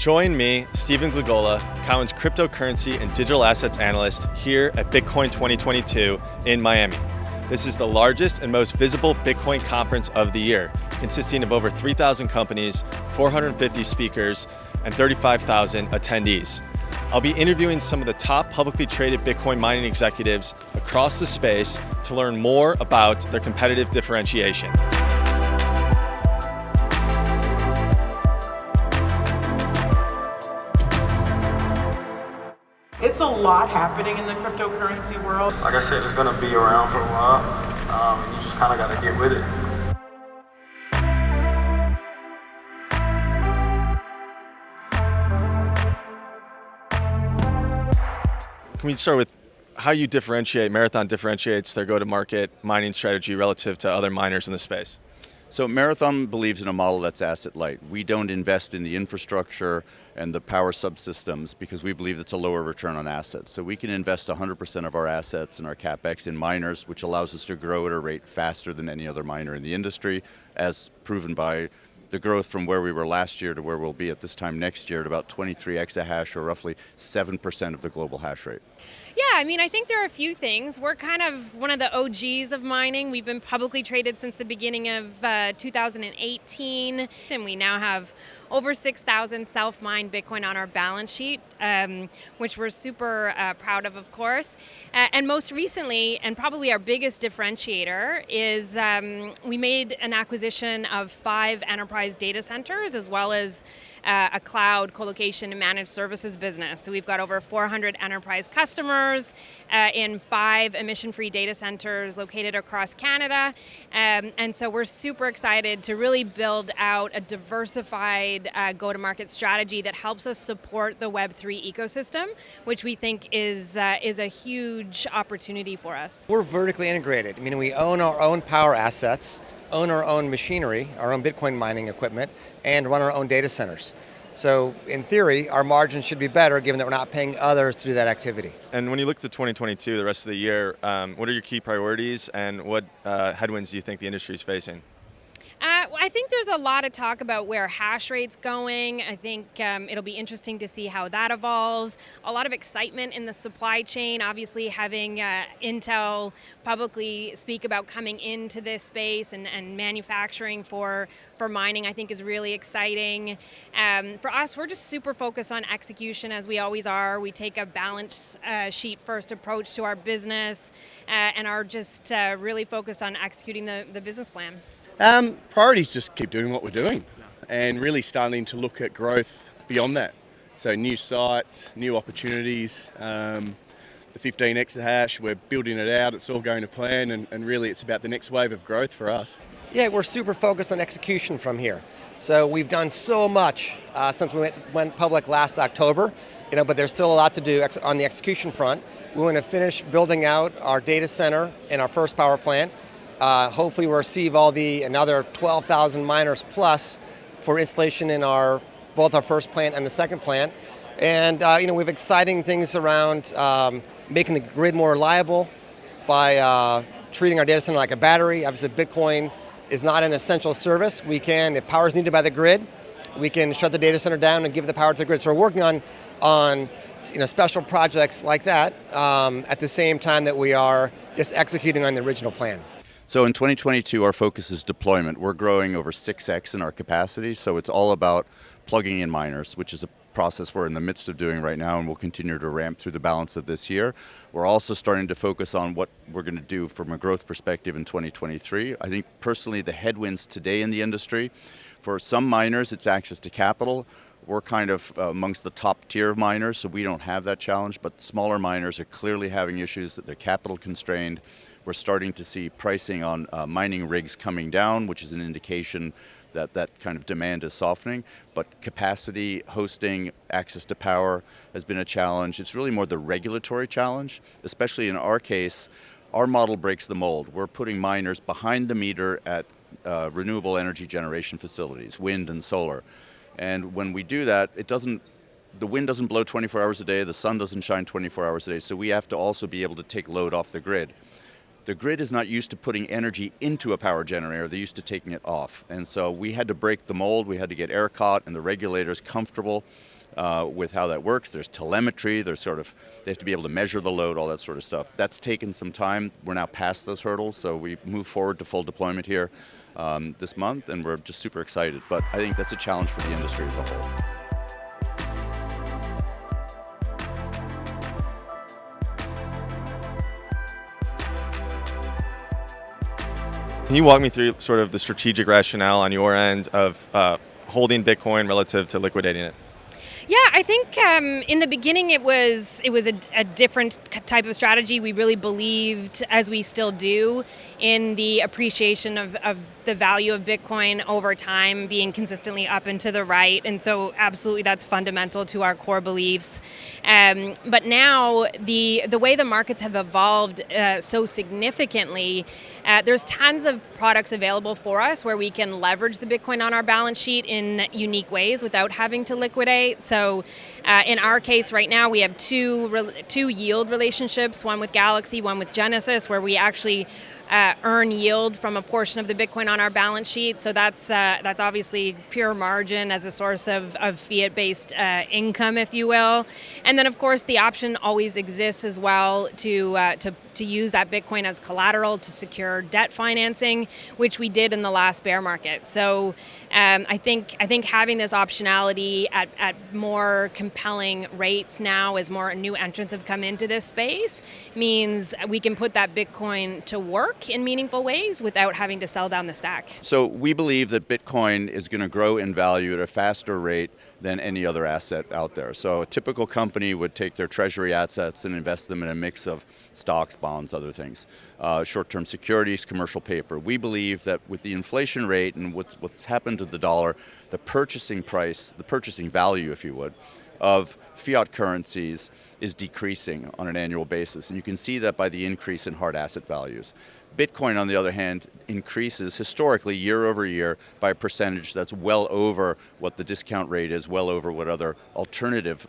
Join me, Stephen Glagola, Cowen's cryptocurrency and digital assets analyst here at Bitcoin 2022 in Miami. This is the largest and most visible Bitcoin conference of the year, consisting of over 3,000 companies, 450 speakers, and 35,000 attendees. I'll be interviewing some of the top publicly traded Bitcoin mining executives across the space to learn more about their competitive differentiation. It's a lot happening in the cryptocurrency world. Like I said, it's going to be around for a while, and you just kind of got to get with it. Can we start with how you differentiate, Marathon differentiates their go-to-market mining strategy relative to other miners in the space? So Marathon believes in a model that's asset light. We don't invest in the infrastructure and the power subsystems because we believe it's a lower return on assets. So we can invest 100% of our assets and our CapEx in miners, which allows us to grow at a rate faster than any other miner in the industry, as proven by the growth from where we were last year to where we'll be at this time next year at about 23 exahash, or roughly 7% of the global hash rate. Yeah, I think there are a few things. We're kind of one of the OGs of mining. We've been publicly traded since the beginning of 2018, and we now have over 6,000 self-mined Bitcoin on our balance sheet, which we're super proud of course. And most recently, and probably our biggest differentiator, is we made an acquisition of 5 enterprise data centers, as well as a cloud colocation and managed services business. So we've got over 400 enterprise customers in 5 emission-free data centers located across Canada. And so we're super excited to really build out a diversified go-to-market strategy that helps us support the Web3 ecosystem, which we think is a huge opportunity for us. We're vertically integrated, meaning we own our own power assets, own our own machinery, our own Bitcoin mining equipment, and run our own data centers. So in theory, our margins should be better given that we're not paying others to do that activity. And when you look to 2022, the rest of the year, what are your key priorities and what headwinds do you think the industry is facing? I think there's a lot of talk about where hash rate's going. I think it'll be interesting to see how that evolves. A lot of excitement in the supply chain. Obviously, having Intel publicly speak about coming into this space and manufacturing for mining, I think is really exciting. For us, we're just super focused on execution, as we always are. We take a balance sheet first approach to our business and are just really focused on executing the business plan. Priorities just keep doing what we're doing and really starting to look at growth beyond that. So new sites, new opportunities, the 15 exahash, we're building it out, it's all going to plan, and really it's about the next wave of growth for us. Yeah, we're super focused on execution from here. So we've done so much since we went public last October, but there's still a lot to do on the execution front. We want to finish building out our data center and our first power plant. Hopefully we'll receive another 12,000 miners plus for installation in both our first plant and the second plant. And we have exciting things around making the grid more reliable by treating our data center like a battery. Obviously Bitcoin is not an essential service. If power is needed by the grid, we can shut the data center down and give the power to the grid. So we're working on special projects like that at the same time that we are just executing on the original plan. So in 2022, our focus is deployment. We're growing over 6x in our capacity, so it's all about plugging in miners, which is a process we're in the midst of doing right now and we'll continue to ramp through the balance of this year. We're also starting to focus on what we're going to do from a growth perspective in 2023. I think personally the headwinds today in the industry, for some miners it's access to capital. We're kind of amongst the top tier of miners, so we don't have that challenge, but smaller miners are clearly having issues that they're capital constrained. We're starting to see pricing on mining rigs coming down, which is an indication that that kind of demand is softening. But capacity, hosting, access to power has been a challenge. It's really more the regulatory challenge, especially in our case. Our model breaks the mold. We're putting miners behind the meter at renewable energy generation facilities, wind and solar. And when we do that, the wind doesn't blow 24 hours a day, the sun doesn't shine 24 hours a day, so we have to also be able to take load off the grid. the grid is not used to putting energy into a power generator, they're used to taking it off. And so we had to break the mold, we had to get ERCOT and the regulators comfortable with how that works. There's telemetry, they have to be able to measure the load, all that sort of stuff. That's taken some time. We're now past those hurdles, so we move forward to full deployment here this month, and we're just super excited. But I think that's a challenge for the industry as a whole. Can you walk me through sort of the strategic rationale on your end of holding Bitcoin relative to liquidating it? Yeah, I think in the beginning it was a different type of strategy. We really believed, as we still do, in the appreciation of the value of Bitcoin over time being consistently up and to the right. And so absolutely that's fundamental to our core beliefs. But now the way the markets have evolved so significantly, there's tons of products available for us where we can leverage the Bitcoin on our balance sheet in unique ways without having to liquidate. So in our case right now, we have two yield relationships, one with Galaxy, one with Genesis, where we actually earn yield from a portion of the Bitcoin on our balance sheet. So that's obviously pure margin as a source of fiat-based income, if you will. And then, of course, the option always exists as well to use that Bitcoin as collateral to secure debt financing, which we did in the last bear market. So I think having this optionality at more compelling rates now, as more new entrants have come into this space, means we can put that Bitcoin to work in meaningful ways without having to sell down the stack. So we believe that Bitcoin is going to grow in value at a faster rate than any other asset out there. So a typical company would take their treasury assets and invest them in a mix of stocks, bonds, other things, short-term securities, commercial paper. We believe that with the inflation rate and what's happened to the dollar, the purchasing price, the purchasing value, if you would, of fiat currencies is decreasing on an annual basis. And you can see that by the increase in hard asset values. Bitcoin, on the other hand, increases historically year over year by a percentage that's well over what the discount rate is, well over what other alternative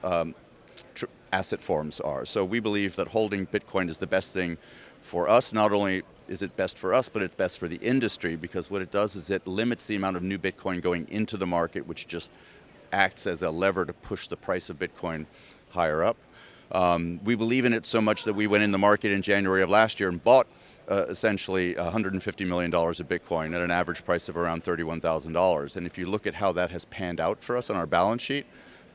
asset forms are. So we believe that holding Bitcoin is the best thing for us. Not only is it best for us, but it's best for the industry, because what it does is it limits the amount of new Bitcoin going into the market, which just acts as a lever to push the price of Bitcoin higher up. We believe in it so much that we went in the market in January of last year and bought essentially $150 million of Bitcoin at an average price of around $31,000. And if you look at how that has panned out for us on our balance sheet,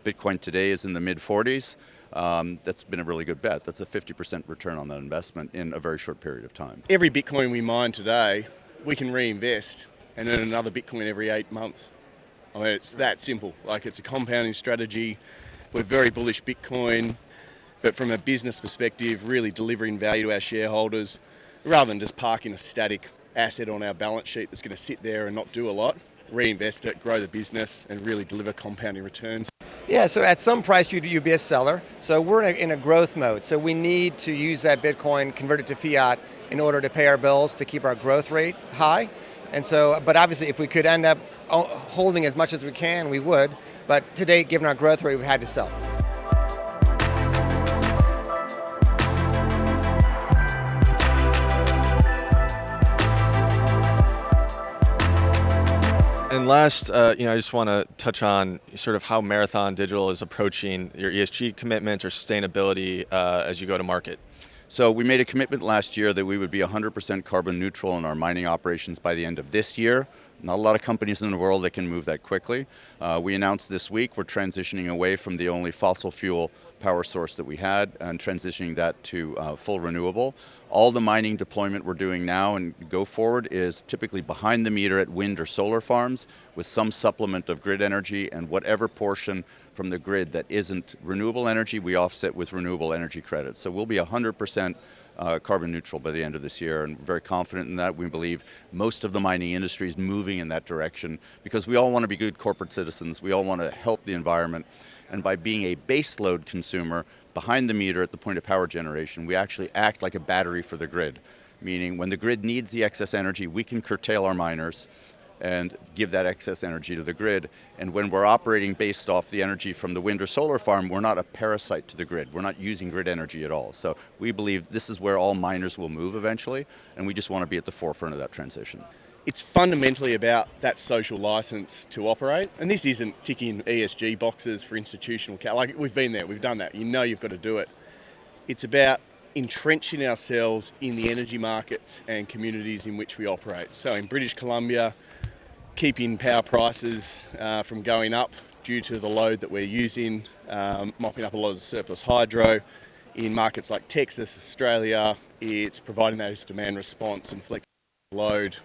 Bitcoin today is in the mid-40s. That's been a really good bet. That's a 50% return on that investment in a very short period of time. Every Bitcoin we mine today, we can reinvest and earn another Bitcoin every 8 months. I mean, it's that simple. Like, it's a compounding strategy. We're very bullish Bitcoin, but from a business perspective, really delivering value to our shareholders, rather than just parking a static asset on our balance sheet that's going to sit there and not do a lot. Reinvest it, grow the business, and really deliver compounding returns. Yeah, so at some price you'd be a seller. So we're in a growth mode. So we need to use that Bitcoin, convert it to fiat in order to pay our bills, to keep our growth rate high. And so, but obviously if we could end up holding as much as we can, we would. But today, given our growth rate, we've had to sell. And last, I just want to touch on sort of how Marathon Digital is approaching your ESG commitments or sustainability as you go to market. So we made a commitment last year that we would be 100% carbon neutral in our mining operations by the end of this year. Not a lot of companies in the world that can move that quickly. We announced this week we're transitioning away from the only fossil fuel power source that we had and transitioning that to full renewable. All the mining deployment we're doing now and go forward is typically behind the meter at wind or solar farms with some supplement of grid energy, and whatever portion from the grid that isn't renewable energy, we offset with renewable energy credits. So we'll be 100% carbon neutral by the end of this year, and we're very confident in that. We believe most of the mining industry is moving in that direction because we all want to be good corporate citizens. We all want to help the environment. And by being a base load consumer behind the meter at the point of power generation, we actually act like a battery for the grid, meaning when the grid needs the excess energy, we can curtail our miners, and give that excess energy to the grid. And when we're operating based off the energy from the wind or solar farm, we're not a parasite to the grid. We're not using grid energy at all. So we believe this is where all miners will move eventually, and we just want to be at the forefront of that transition. It's fundamentally about that social license to operate, and this isn't ticking ESG boxes for institutional like we've been there, we've done that. You know you've got to do it. It's about entrenching ourselves in the energy markets and communities in which we operate. So in British Columbia, keeping power prices from going up due to the load that we're using, mopping up a lot of the surplus hydro. In markets like Texas, Australia, it's providing those demand response and flexible load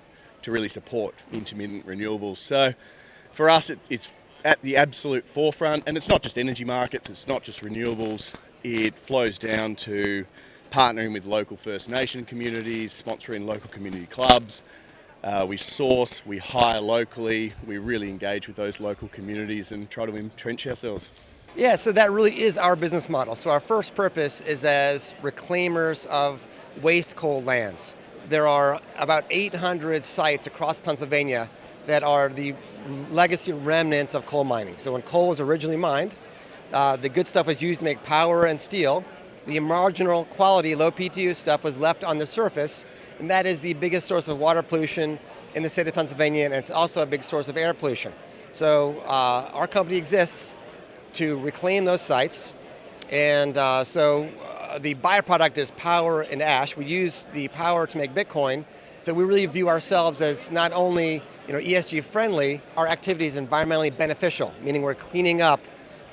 to really support intermittent renewables. So for us, it's at the absolute forefront, and it's not just energy markets, it's not just renewables, it flows down to partnering with local First Nation communities, sponsoring local community clubs. We source, we hire locally, we really engage with those local communities and try to entrench ourselves. Yeah, so that really is our business model. So our first purpose is as reclaimers of waste coal lands. There are about 800 sites across Pennsylvania that are the legacy remnants of coal mining. So when coal was originally mined, the good stuff was used to make power and steel. The marginal quality, low PTU stuff was left on the surface, and that is the biggest source of water pollution in the state of Pennsylvania, and it's also a big source of air pollution. So our company exists to reclaim those sites, and the byproduct is power and ash. We use the power to make Bitcoin, so we really view ourselves as not only ESG friendly, our activity is environmentally beneficial, meaning we're cleaning up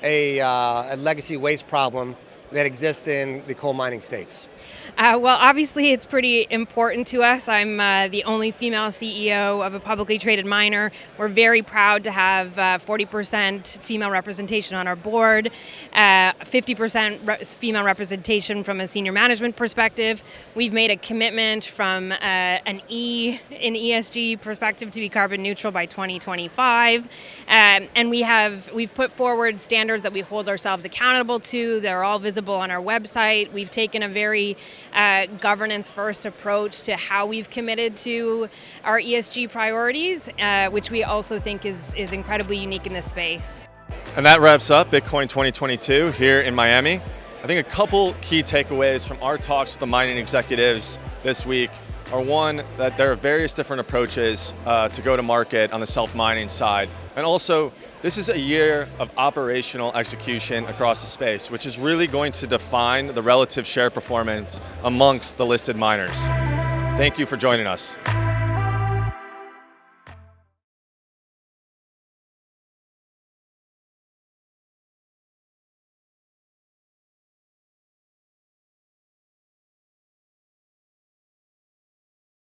a legacy waste problem that exists in the coal mining states. Well, obviously, it's pretty important to us. I'm the only female CEO of a publicly traded miner. We're very proud to have 40% female representation on our board, 50% female representation from a senior management perspective. We've made a commitment from an ESG perspective to be carbon neutral by 2025, and we've put forward standards that we hold ourselves accountable to. They're all visible on our website. We've taken a very governance-first approach to how we've committed to our ESG priorities, which we also think is incredibly unique in this space. And that wraps up Bitcoin 2022 here in Miami. I think a couple key takeaways from our talks with the mining executives this week are, one, that there are various different approaches to go to market on the self-mining side, and also this is a year of operational execution across the space, which is really going to define the relative share performance amongst the listed miners. Thank you for joining us.